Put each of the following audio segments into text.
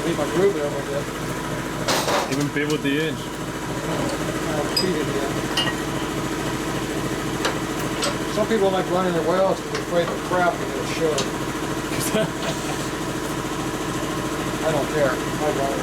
leave my groove there a little bit. Even pivot the edge. I'll cheat it again. Some people like running their welds because they're afraid of crap and it'll show. I don't care. I run it.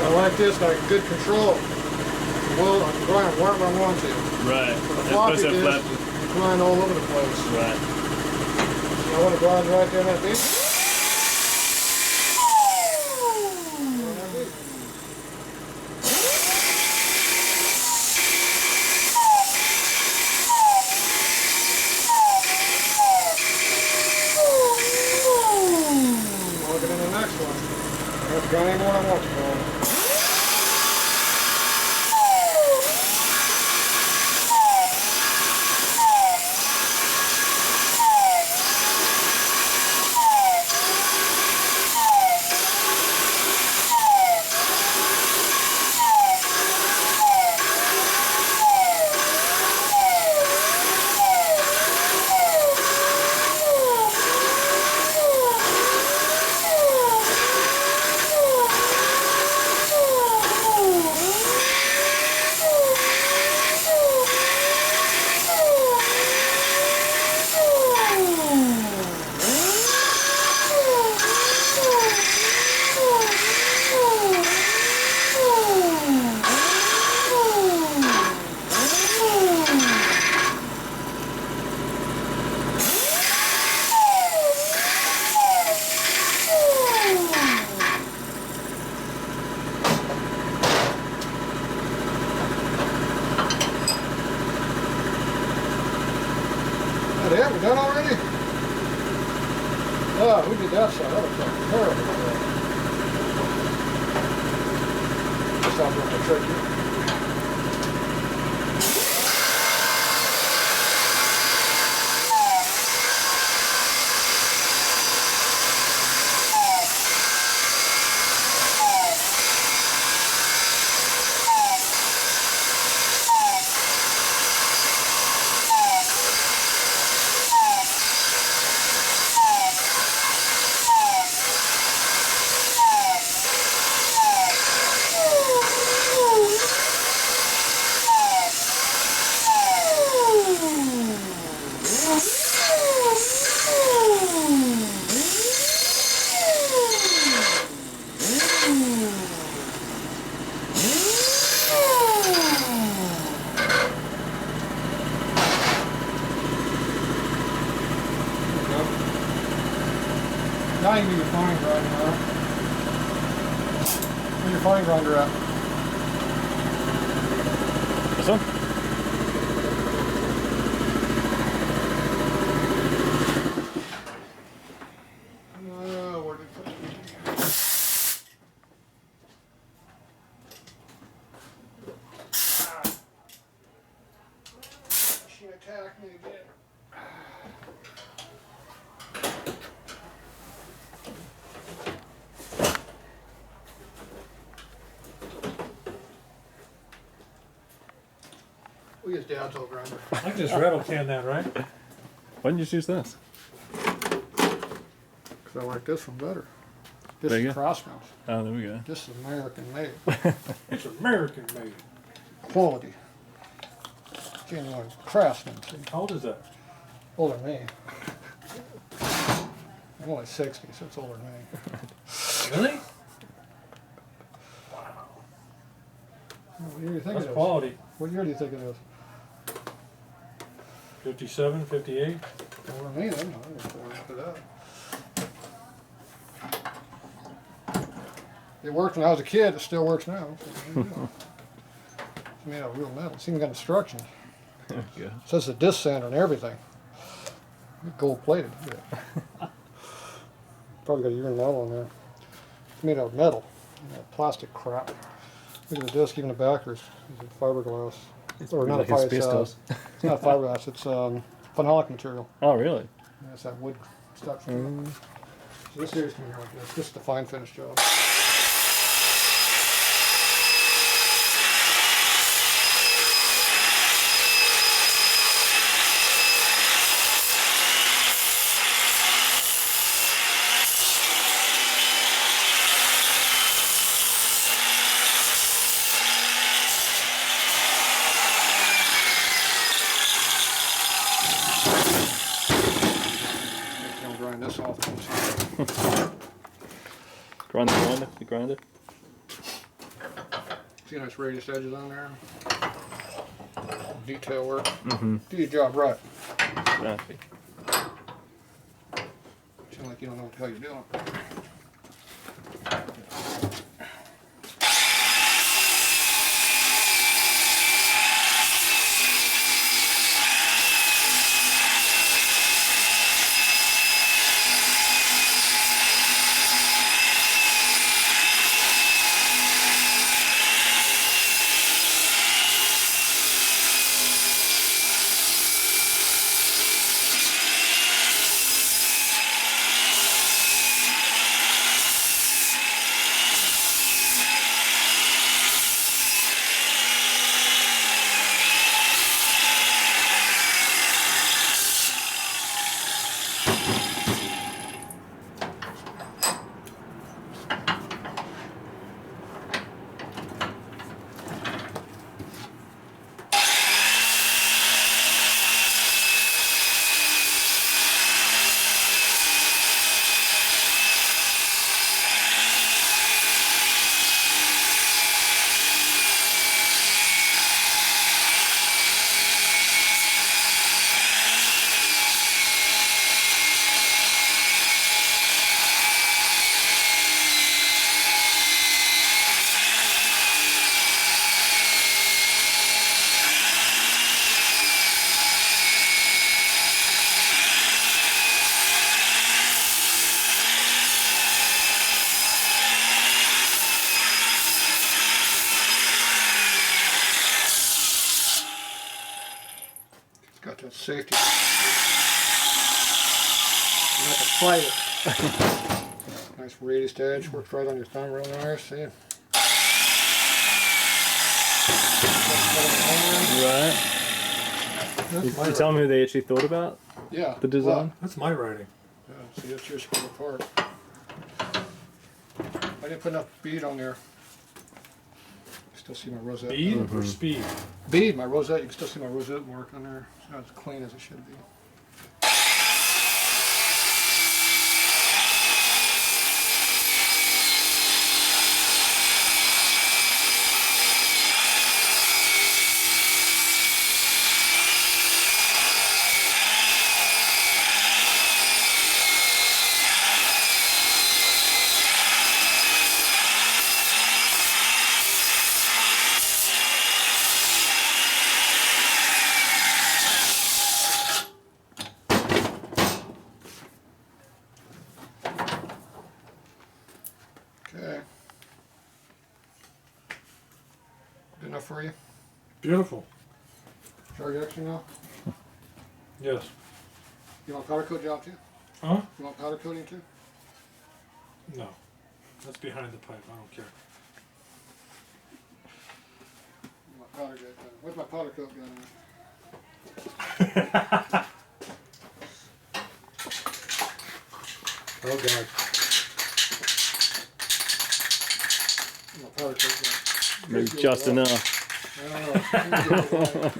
Like this, got good control. Well, I can grind wherever I want to. Right. With the floppy disk, you grind all over the place. Right. So I want to grind right there in that beat. Working in the next one. That's grinding what I want to go. Yeah, we done already? Oh, we did that side. That looks like terrible. Stop doing the trick here. Now you need your fine grinder out. Where's your fine grinder at? This one? Where did it put it? She attacked me again. We use Dad's old grinder. I can just rattle can that, right? Why didn't you choose this? Because I like this one better. This There you is go. Crossman's. Oh, there we go. This is American made. It's American made. Quality. Genuine Craftsman. See? How old is that? Older than me. I'm only 60, so it's older than me. Really? What year do you think That's it is? quality. What year do you think it is? 57, 58. Older than me then. I didn't know that. It worked when I was a kid. It still works now. It's made out of real metal. It's even got instructions. Yeah. It says the disc sander and everything. Gold plated. Yeah. Probably got a urine model on there. It's made out of metal. That plastic crap. Look at the disc, even the backers. It's fiberglass. Or not like a asbestos. it's not fiberglass. It's phenolic material. Oh, really? Yeah, it's that wood stuff. So this here's gonna be like this. This is the fine finish job. Grind this off. Grind the grinder. See how nice radius edges on there? Detail work. Do your job right. Exactly. Sound like you don't know what the hell you're doing. Got that safety. You have to fight it. Nice radius edge, works right on your thumb real nice, see? Right. You tell me who they actually thought about Yeah. the design? Well, That's my writing. yeah, see, that's your screw apart. I didn't put enough bead on there. You still see my rosette. Bead or speed? Bead, my rosette. You can still see my rosette mark on there. It's not as clean as it should be. Okay. Good enough for you? Beautiful. Charge action now? Yes. You want powder coat job too? Huh? You want powder coating too? No. That's behind the pipe. I don't care. You want powder gun? Where's my powder coat gun? Oh God. My powder coat gun. Maybe just enough. I don't know.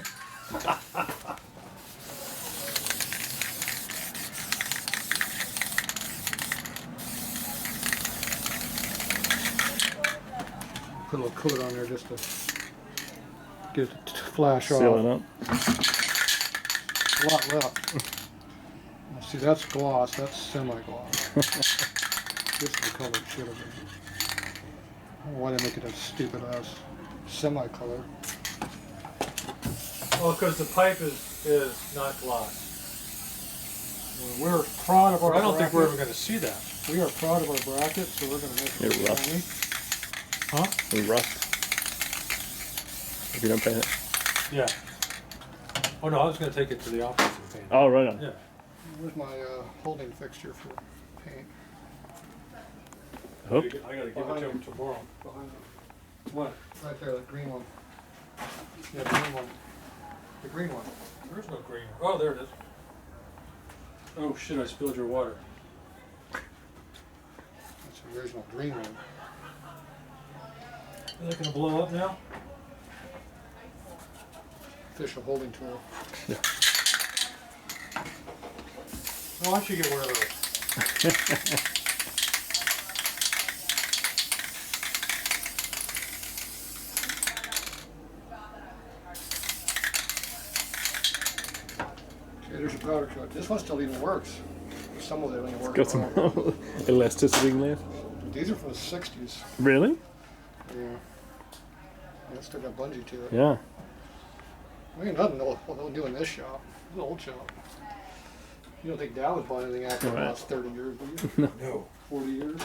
Put a little coat on there just to get it to flash Seal off. it up. A lot left. Now, see, that's gloss. That's semi-gloss. This is the color it should have been. Why they make it a stupid ass semi-color? Well, because the pipe is not gloss. We're proud of our I don't think we're ever bracket. going to see that. We are proud of our bracket, so we're going to make it You're rough. shiny. Huh? We rust. If you don't paint it. Yeah. Oh no, I was going to take it to the office and paint it. Oh, right on. Yeah. Where's my holding fixture for paint? Oh, I got to give it to him tomorrow. Behind What? right there, the green one. Yeah, the green one. The green one. There's no green. Oh, there it is. Oh shit! I spilled your water. That's the original green one. Is that going to blow up now? Official holding tool. Why don't you get one of those? Okay, there's your powder coat. This one still even works. Some of them only work. got some well. elasticity left. These are from the 60s. Really? Yeah. It's still got bungee to it. Yeah. I mean, nothing they'll do in this shop. It's an old shop. You don't think Dow was buying anything after the Right. last 30 years, do you? No. 40 years?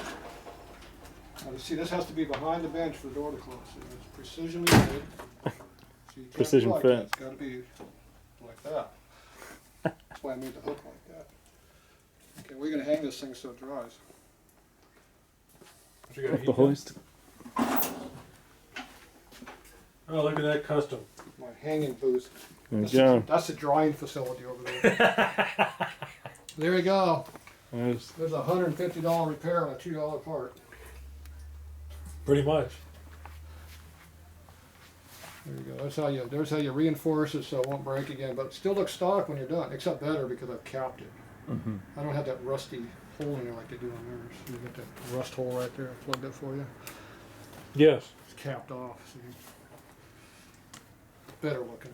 Now, see, this has to be behind the bench for the door to close. It's precisionally made. So you can't Precision be like fit. that. It's got to be like that. That's why I made the hook like that. Okay, we're going to hang this thing so it dries. What you got to Off heat the that? hoist. Oh, look at that custom. My hanging booth. There we go. That's the drying facility over there. There you go. There's There's a $150 repair on a $2 part. Pretty much. There you go. There's how you reinforce it so it won't break again. But it still looks stock when you're done, except better because I've capped it. Mhm. I don't have that rusty hole in there like they do on theirs. You got that rust hole right there. I plugged it for you. Yes. It's capped off. See? Better looking.